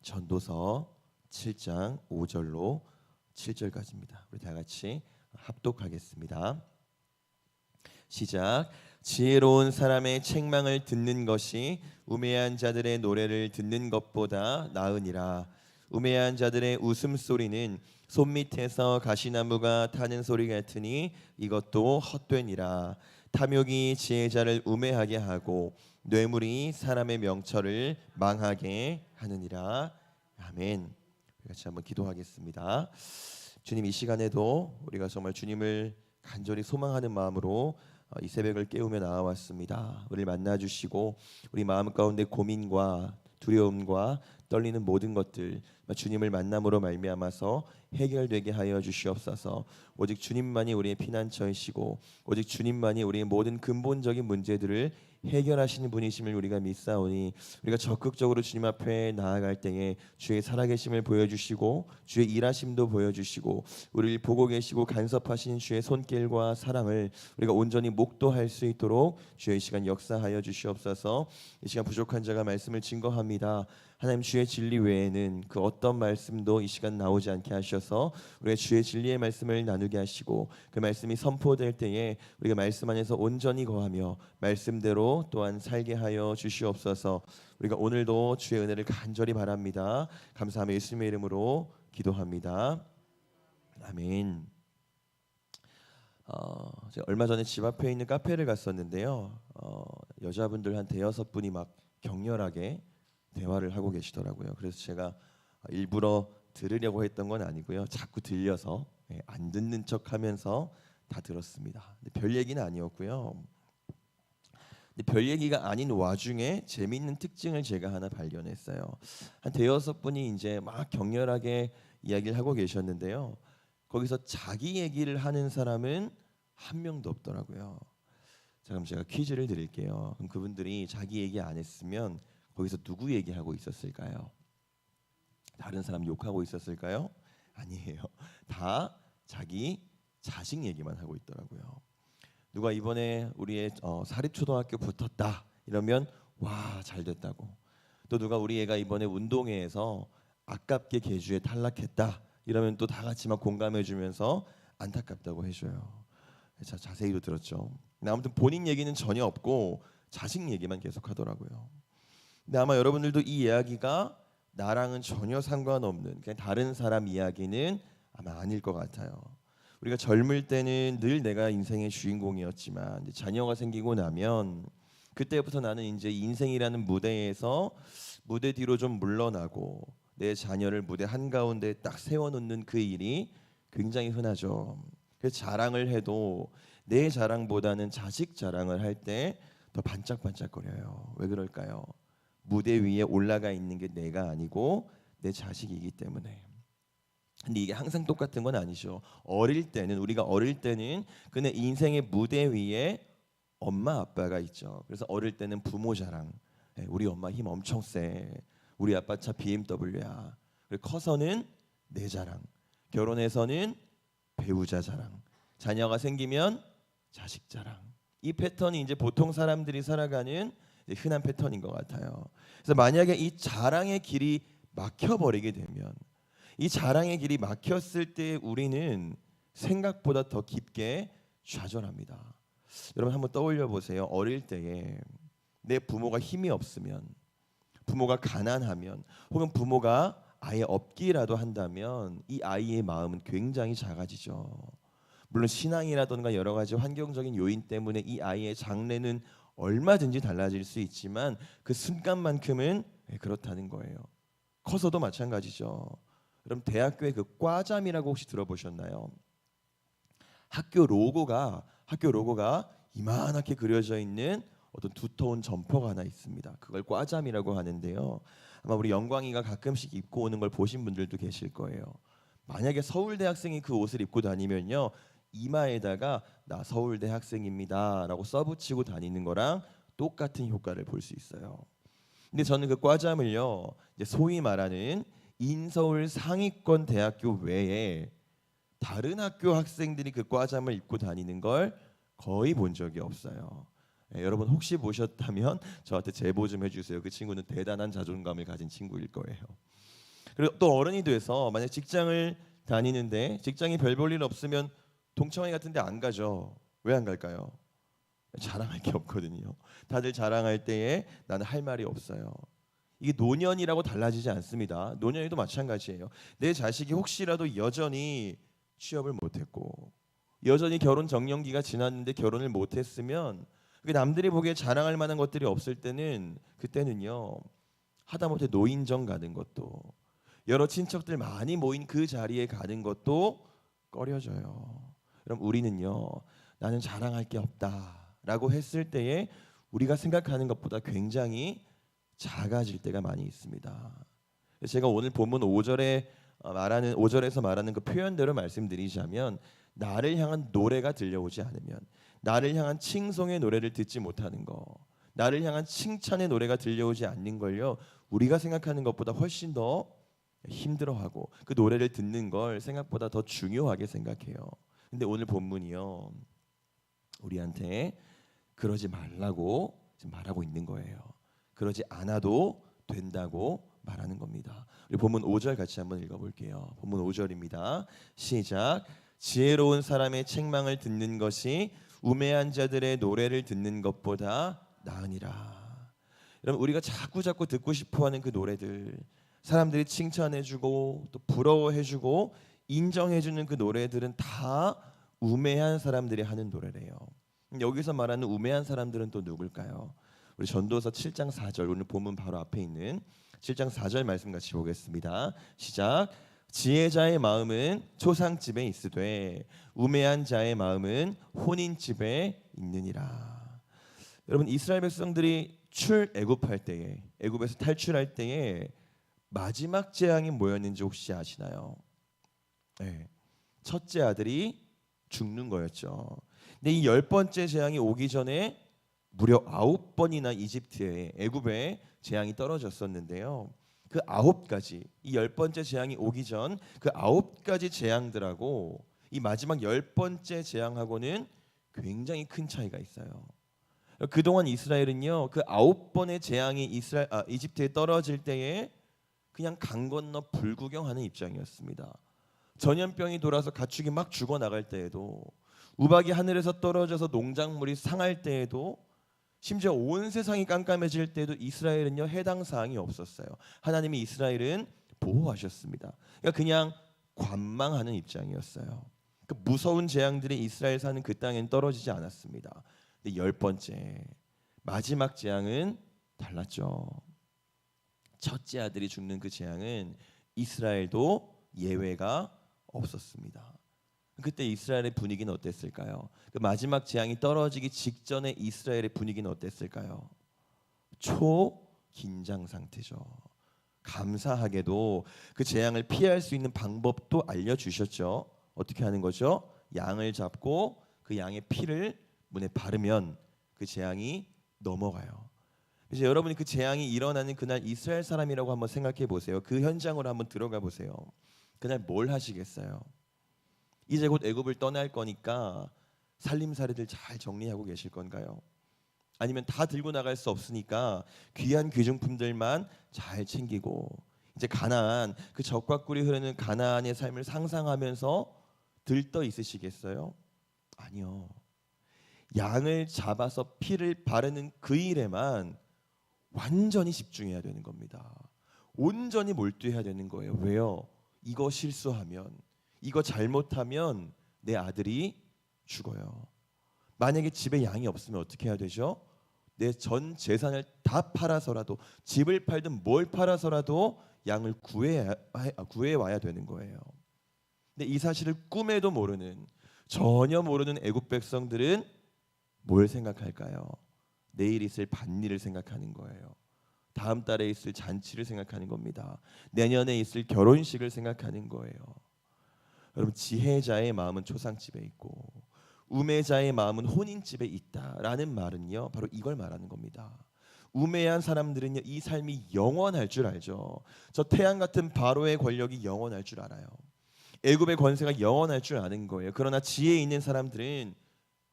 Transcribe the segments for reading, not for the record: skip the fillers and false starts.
전도서 7장 5절로 7절까지입니다. 우리 다 같이 합독하겠습니다. 시작. 지혜로운 사람의 책망을 듣는 것이 우매한 자들의 노래를 듣는 것보다 나으니라. 우매한 자들의 웃음소리는 손밑에서 가시나무가 타는 소리 같으니 이것도 헛되니라. 탐욕이 지혜자를 우매하게 하고 뇌물이 사람의 명철을 망하게 하느니라. 아멘. 같이 한번 기도하겠습니다. 주님, 이 시간에도 우리가 정말 주님을 간절히 소망하는 마음으로 이 새벽을 깨우며 나와왔습니다. 우리를 만나주시고 우리 마음 가운데 고민과 두려움과 떨리는 모든 것들 주님을 만남으로 말미암아서 해결되게 하여 주시옵소서. 오직 주님만이 우리의 피난처이시고 오직 주님만이 우리의 모든 근본적인 문제들을 해결하시는 분이심을 우리가 믿사오니 우리가 적극적으로 주님 앞에 나아갈 때에 주의 살아계심을 보여주시고 주의 일하심도 보여주시고 우리를 보고 계시고 간섭하신 주의 손길과 사랑을 우리가 온전히 목도할 수 있도록 주의 시간 역사하여 주시옵소서. 이 시간 부족한 자가 말씀을 증거합니다. 하나님, 주의 진리 외에는 그 어떤 말씀도 이 시간 나오지 않게 하셔서 우리가 주의 진리의 말씀을 나누게 하시고 그 말씀이 선포될 때에 우리가 말씀 안에서 온전히 거하며 말씀대로 또한 살게 하여 주시옵소서. 우리가 오늘도 주의 은혜를 간절히 바랍니다. 감사하며 예수님의 이름으로 기도합니다. 아멘. 제가 얼마 전에 집 앞에 있는 카페를 갔었는데요. 여자분들 한 대여섯 분이 막 격렬하게 대화를 하고 계시더라고요. 그래서 제가 일부러 들으려고 했던 건 아니고요. 자꾸 들려서 안 듣는 척하면서 다 들었습니다. 근데 별 얘기는 아니었고요. 근데 별 얘기가 아닌 와중에 재미있는 특징을 제가 하나 발견했어요. 한 대여섯 분이 이제 막 격렬하게 이야기를 하고 계셨는데요. 거기서 자기 얘기를 하는 사람은 한 명도 없더라고요. 자, 그럼 제가 퀴즈를 드릴게요. 그럼 그분들이 자기 얘기 안 했으면 거기서 누구 얘기하고 있었을까요? 다른 사람 욕하고 있었을까요? 아니에요. 다 자기 자식 얘기만 하고 있더라고요. 누가 이번에 우리의 사립초등학교 붙었다 이러면 와, 잘 됐다고. 또 누가 우리 애가 이번에 운동회에서 아깝게 계주에 탈락했다 이러면 또 다 같이 막 공감해 주면서 안타깝다고 해줘요. 자, 자세히도 들었죠. 근데 아무튼 본인 얘기는 전혀 없고 자식 얘기만 계속 하더라고요. 근데 아마 여러분들도 이 이야기가 나랑은 전혀 상관없는 그냥 다른 사람 이야기는 아마 아닐 것 같아요. 우리가 젊을 때는 늘 내가 인생의 주인공이었지만 자녀가 생기고 나면 그때부터 나는 이제 인생이라는 무대에서 무대 뒤로 좀 물러나고 내 자녀를 무대 한가운데 딱 세워놓는 그 일이 굉장히 흔하죠. 그래서 자랑을 해도 내 자랑보다는 자식 자랑을 할 때 더 반짝반짝거려요. 왜 그럴까요? 무대 위에 올라가 있는 게 내가 아니고 내 자식이기 때문에. 근데 이게 항상 똑같은 건 아니죠. 우리가 어릴 때는 그냥 인생의 무대 위에 엄마 아빠가 있죠. 그래서 어릴 때는 부모 자랑. 우리 엄마 힘 엄청 세. 우리 아빠 차 BMW야. 그리고 커서는 내 자랑. 결혼해서는 배우자 자랑. 자녀가 생기면 자식 자랑. 이 패턴이 이제 보통 사람들이 살아가는 흔한 패턴인 것 같아요. 그래서 만약에 이 자랑의 길이 막혀버리게 되면 이 자랑의 길이 막혔을 때 우리는 생각보다 더 깊게 좌절합니다. 여러분 한번 떠올려 보세요. 어릴 때에 내 부모가 힘이 없으면, 부모가 가난하면, 혹은 부모가 아예 없기라도 한다면 이 아이의 마음은 굉장히 작아지죠. 물론 신앙이라든가 여러 가지 환경적인 요인 때문에 이 아이의 장래는 얼마든지 달라질 수 있지만 그 순간만큼은 그렇다는 거예요. 커서도 마찬가지죠. 그럼 대학교의 그 과잠이라고 혹시 들어보셨나요? 학교 로고가 이만하게 그려져 있는 어떤 두터운 점퍼가 하나 있습니다. 그걸 과잠이라고 하는데요. 아마 우리 영광이가 가끔씩 입고 오는 걸 보신 분들도 계실 거예요. 만약에 서울대 학생이 그 옷을 입고 다니면요, 이마에다가 나 서울대 학생입니다라고 써붙이고 다니는 거랑 똑같은 효과를 볼 수 있어요. 근데 저는 그 과잠을요, 이제 소위 말하는 인서울 상위권 대학교 외에 다른 학교 학생들이 그 과잠을 입고 다니는 걸 거의 본 적이 없어요. 여러분 혹시 보셨다면 저한테 제보 좀 해주세요. 그 친구는 대단한 자존감을 가진 친구일 거예요. 그리고 또 어른이 돼서 만약 직장을 다니는데 직장이 별 볼 일 없으면 동창회 같은 데 안 가죠. 왜 안 갈까요? 자랑할 게 없거든요. 다들 자랑할 때에 나는 할 말이 없어요. 이게 노년이라고 달라지지 않습니다. 노년에도 마찬가지예요. 내 자식이 혹시라도 여전히 취업을 못했고 여전히 결혼 정년기가 지났는데 결혼을 못했으면 남들이 보기에 자랑할 만한 것들이 없을 때는 그때는요 하다못해 노인정 가는 것도 여러 친척들 많이 모인 그 자리에 가는 것도 꺼려져요. 그럼 우리는요 나는 자랑할 게 없다라고 했을 때에 우리가 생각하는 것보다 굉장히 작아질 때가 많이 있습니다. 제가 오늘 본문 5절에서 말하는 그 표현대로 말씀드리자면 나를 향한 노래가 들려오지 않으면 나를 향한 칭송의 노래를 듣지 못하는 거 나를 향한 칭찬의 노래가 들려오지 않는 걸요 우리가 생각하는 것보다 훨씬 더 힘들어하고 그 노래를 듣는 걸 생각보다 더 중요하게 생각해요. 근데 오늘 본문이요 우리한테 그러지 말라고 지금 말하고 있는 거예요. 그러지 않아도 된다고 말하는 겁니다. 우리 본문 5절 같이 한번 읽어볼게요. 본문 5절입니다. 시작. 지혜로운 사람의 책망을 듣는 것이 우매한 자들의 노래를 듣는 것보다 나으니라. 여러분 우리가 자꾸 듣고 싶어하는 그 노래들 사람들이 칭찬해주고 또 부러워해주고 인정해주는 그 노래들은 다 우매한 사람들이 하는 노래래요. 여기서 말하는 우매한 사람들은 또 누굴까요? 우리 전도서 7장 4절 오늘 본문 바로 앞에 있는 7장 4절 말씀 같이 보겠습니다. 시작. 지혜자의 마음은 초상집에 있으되 우매한 자의 마음은 혼인집에 있느니라. 여러분 이스라엘 백성들이 출애굽할 때에 애굽에서 탈출할 때에 마지막 재앙이 뭐였는지 혹시 아시나요? 네. 첫째 아들이 죽는 거였죠. 근데 이 10번째 재앙이 오기 전에 무려 9번이나 이집트에 애굽에 재앙이 떨어졌었는데요. 그 9가지 이 10번째 재앙이 오기 전 그 9가지 재앙들하고 이 마지막 10번째 재앙하고는 굉장히 큰 차이가 있어요. 그동안 이스라엘은요. 그 9번의 재앙이 이집트에 떨어질 때에 그냥 강 건너 불구경하는 입장이었습니다. 전염병이 돌아서 가축이 막 죽어나갈 때에도 우박이 하늘에서 떨어져서 농작물이 상할 때에도 심지어 온 세상이 깜깜해질 때도 이스라엘은요 해당 사항이 없었어요. 하나님이 이스라엘은 보호하셨습니다. 그냥 관망하는 입장이었어요. 그 무서운 재앙들이 이스라엘 사는 그 땅엔 떨어지지 않았습니다. 근데 10번째 마지막 재앙은 달랐죠. 첫째 아들이 죽는 그 재앙은 이스라엘도 예외가 없었습니다. 그때 이스라엘의 분위기는 어땠을까요? 그 마지막 재앙이 떨어지기 직전에 이스라엘의 분위기는 어땠을까요? 초긴장 상태죠. 감사하게도 그 재앙을 피할 수 있는 방법도 알려주셨죠. 어떻게 하는 거죠? 양을 잡고 그 양의 피를 문에 바르면 그 재앙이 넘어가요. 이제 여러분이 그 재앙이 일어나는 그날 이스라엘 사람이라고 한번 생각해 보세요. 그 현장으로 한번 들어가 보세요. 그날 뭘 하시겠어요? 이제 곧 애굽을 떠날 거니까 살림살이들 잘 정리하고 계실 건가요? 아니면 다 들고 나갈 수 없으니까 귀한 귀중품들만 잘 챙기고 이제 가나안 그 젖과 꿀이 흐르는 가나안의 삶을 상상하면서 들떠 있으시겠어요? 아니요. 양을 잡아서 피를 바르는 그 일에만 완전히 집중해야 되는 겁니다. 온전히 몰두해야 되는 거예요. 왜요? 이거 실수하면 이거 잘못하면 내 아들이 죽어요. 만약에 집에 양이 없으면 어떻게 해야 되죠? 내 전 재산을 다 팔아서라도 집을 팔든 뭘 팔아서라도 양을 구해 와야 되는 거예요. 근데 이 사실을 꿈에도 모르는 전혀 모르는 애굽 백성들은 뭘 생각할까요? 내일 있을 밭일을 생각하는 거예요. 다음 달에 있을 잔치를 생각하는 겁니다. 내년에 있을 결혼식을 생각하는 거예요. 여러분 지혜자의 마음은 초상집에 있고 우매자의 마음은 혼인집에 있다라는 말은요 바로 이걸 말하는 겁니다. 우매한 사람들은요 이 삶이 영원할 줄 알죠. 저 태양 같은 바로의 권력이 영원할 줄 알아요. 애굽의 권세가 영원할 줄 아는 거예요. 그러나 지혜 있는 사람들은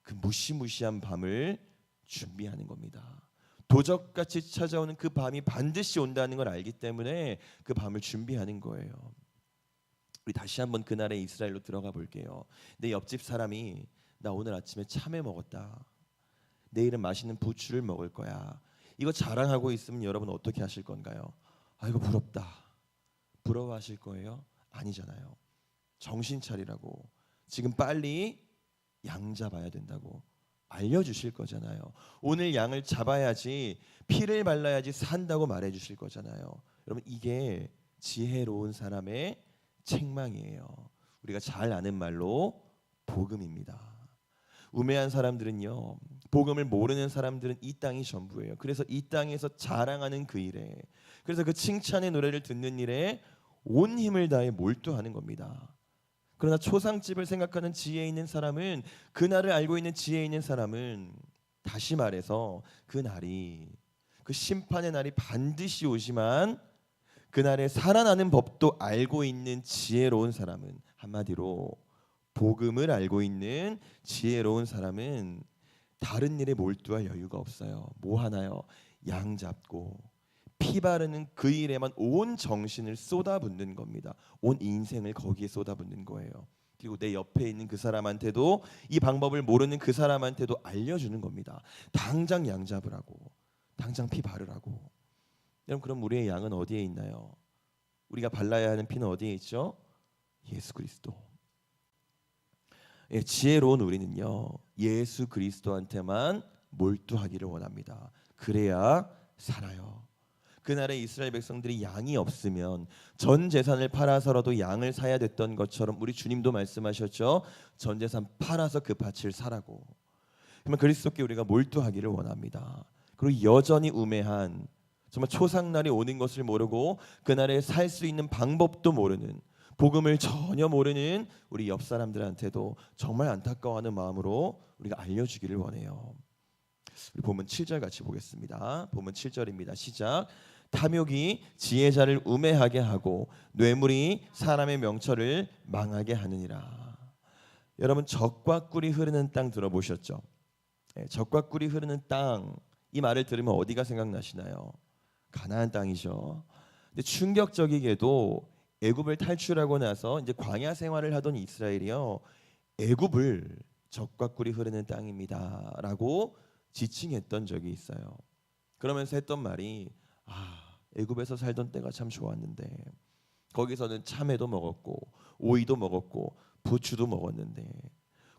그 무시무시한 밤을 준비하는 겁니다. 도적같이 찾아오는 그 밤이 반드시 온다는 걸 알기 때문에 그 밤을 준비하는 거예요. 우리 다시 한번 그날의 이스라엘로 들어가 볼게요. 내 옆집 사람이 나 오늘 아침에 참외 먹었다. 내일은 맛있는 부추를 먹을 거야. 이거 자랑하고 있으면 여러분 어떻게 하실 건가요? 아이고 부럽다. 부러워하실 거예요? 아니잖아요. 정신 차리라고. 지금 빨리 양 잡아야 된다고 알려주실 거잖아요. 오늘 양을 잡아야지, 피를 발라야지 산다고 말해주실 거잖아요. 여러분 이게 지혜로운 사람의 책망이에요. 우리가 잘 아는 말로 복음입니다. 우매한 사람들은요, 복음을 모르는 사람들은 이 땅이 전부예요. 그래서 이 땅에서 자랑하는 그 일에, 그래서 그 칭찬의 노래를 듣는 일에 온 힘을 다해 몰두하는 겁니다. 그러나 초상집을 생각하는 지혜 있는 사람은, 그날을 알고 있는 지혜 있는 사람은, 다시 말해서 그 날이, 그 심판의 날이 반드시 오지만 그날에 살아나는 법도 알고 있는 지혜로운 사람은, 한마디로 복음을 알고 있는 지혜로운 사람은 다른 일에 몰두할 여유가 없어요. 뭐 하나요? 양 잡고 피 바르는 그 일에만 온 정신을 쏟아붓는 겁니다. 온 인생을 거기에 쏟아붓는 거예요. 그리고 내 옆에 있는 그 사람한테도, 이 방법을 모르는 그 사람한테도 알려주는 겁니다. 당장 양 잡으라고, 당장 피 바르라고. 여러분 그럼 우리의 양은 어디에 있나요? 우리가 발라야 하는 피는 어디에 있죠? 예수 그리스도. 예, 지혜로운 우리는요, 예수 그리스도한테만 몰두하기를 원합니다. 그래야 살아요. 그날의 이스라엘 백성들이 양이 없으면 전 재산을 팔아서라도 양을 사야 됐던 것처럼 우리 주님도 말씀하셨죠. 전 재산 팔아서 그 밭을 사라고. 그러면 그리스도께 우리가 몰두하기를 원합니다. 그리고 여전히 우매한, 정말 초상날이 오는 것을 모르고 그날에 살 수 있는 방법도 모르는, 복음을 전혀 모르는 우리 옆 사람들한테도 정말 안타까워하는 마음으로 우리가 알려주기를 원해요. 우리 본문 7절 같이 보겠습니다. 본문 7절입니다. 시작. 탐욕이 지혜자를 우매하게 하고 뇌물이 사람의 명철을 망하게 하느니라. 여러분 적과 꿀이 흐르는 땅 들어보셨죠? 네, 적과 꿀이 흐르는 땅, 이 말을 들으면 어디가 생각나시나요? 가나안 땅이죠. 근데 충격적이게도 애굽을 탈출하고 나서 이제 광야 생활을 하던 이스라엘이요, 애굽을 적과 꿀이 흐르는 땅입니다라고 지칭했던 적이 있어요. 그러면서 했던 말이, 애굽에서 살던 때가 참 좋았는데, 거기서는 참외도 먹었고 오이도 먹었고 부추도 먹었는데,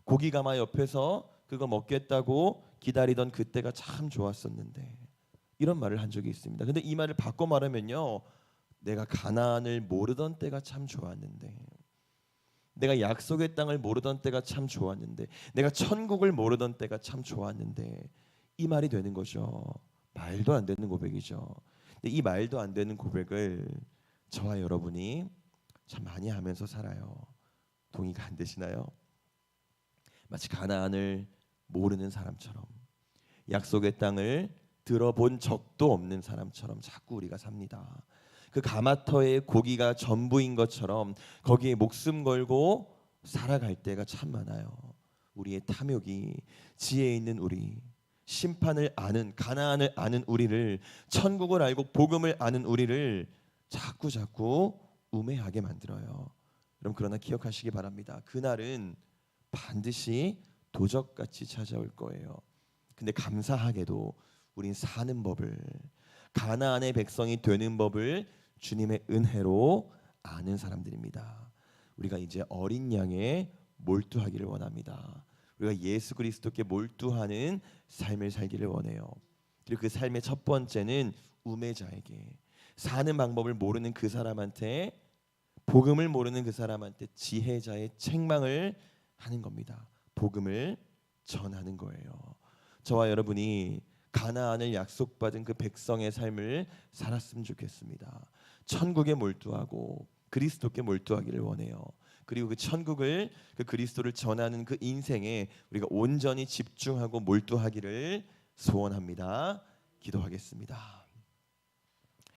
고기가마 옆에서 그거 먹겠다고 기다리던 그때가 참 좋았었는데, 이런 말을 한 적이 있습니다. 근데 이 말을 바꿔 말하면요, 내가 가나안을 모르던 때가 참 좋았는데, 내가 약속의 땅을 모르던 때가 참 좋았는데, 내가 천국을 모르던 때가 참 좋았는데, 이 말이 되는 거죠. 말도 안 되는 고백이죠. 근데 이 말도 안 되는 고백을 저와 여러분이 참 많이 하면서 살아요. 동의가 안 되시나요? 마치 가나안을 모르는 사람처럼, 약속의 땅을 들어본 적도 없는 사람처럼 자꾸 우리가 삽니다. 그 가마터의 고기가 전부인 것처럼 거기에 목숨 걸고 살아갈 때가 참 많아요. 우리의 탐욕이, 지혜 있는 우리, 심판을 아는, 가나안을 아는 우리를, 천국을 알고 복음을 아는 우리를 자꾸 우매하게 만들어요. 여러분 그러나 기억하시기 바랍니다. 그날은 반드시 도적같이 찾아올 거예요. 근데 감사하게도 우린 사는 법을, 가나안의 백성이 되는 법을 주님의 은혜로 아는 사람들입니다. 우리가 이제 어린 양에 몰두하기를 원합니다. 우리가 예수 그리스도께 몰두하는 삶을 살기를 원해요. 그리고 그 삶의 첫 번째는 우매자에게, 사는 방법을 모르는 그 사람한테, 복음을 모르는 그 사람한테 지혜자의 책망을 하는 겁니다. 복음을 전하는 거예요. 저와 여러분이 가나안을 약속받은 그 백성의 삶을 살았으면 좋겠습니다. 천국에 몰두하고 그리스도께 몰두하기를 원해요. 그리고 그 천국을, 그 그리스도를 전하는 그 인생에 우리가 온전히 집중하고 몰두하기를 소원합니다. 기도하겠습니다.